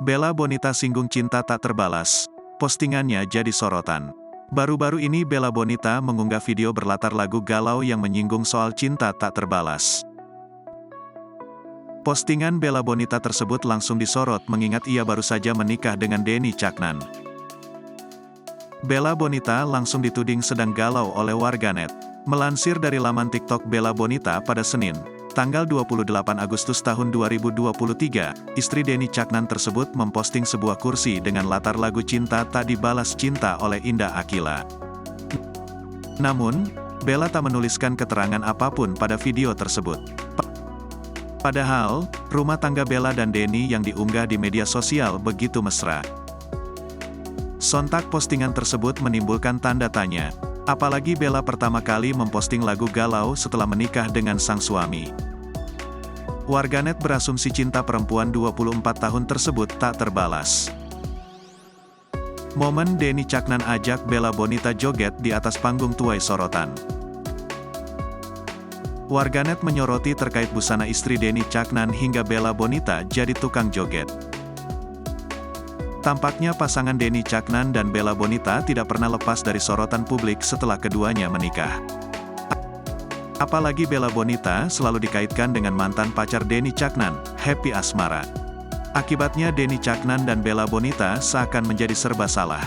Bella Bonita singgung cinta tak terbalas. Postingannya jadi sorotan. Baru-baru ini Bella Bonita mengunggah video berlatar lagu galau yang menyinggung soal cinta tak terbalas. Postingan Bella Bonita tersebut langsung disorot mengingat ia baru saja menikah dengan Denny Caknan. Bella Bonita langsung dituding sedang galau oleh warganet. Melansir dari laman TikTok Bella Bonita pada Senin, tanggal 28 Agustus tahun 2023, istri Denny Caknan tersebut memposting sebuah kursi dengan latar lagu Cinta Tak Dibalas Cinta oleh Indah Akila. Namun, Bella tak menuliskan keterangan apapun pada video tersebut. Padahal, rumah tangga Bella dan Denny yang diunggah di media sosial begitu mesra. Sontak postingan tersebut menimbulkan tanda tanya. Apalagi Bella pertama kali memposting lagu galau setelah menikah dengan sang suami. Warganet berasumsi cinta perempuan 24 tahun tersebut tak terbalas. Momen Denny Caknan ajak Bella Bonita joget di atas panggung tuai sorotan. Warganet menyoroti terkait busana istri Denny Caknan hingga Bella Bonita jadi tukang joget. Tampaknya pasangan Denny Caknan dan Bella Bonita tidak pernah lepas dari sorotan publik setelah keduanya menikah. Apalagi Bella Bonita selalu dikaitkan dengan mantan pacar Denny Caknan, Happy Asmara. Akibatnya Denny Caknan dan Bella Bonita seakan menjadi serba salah.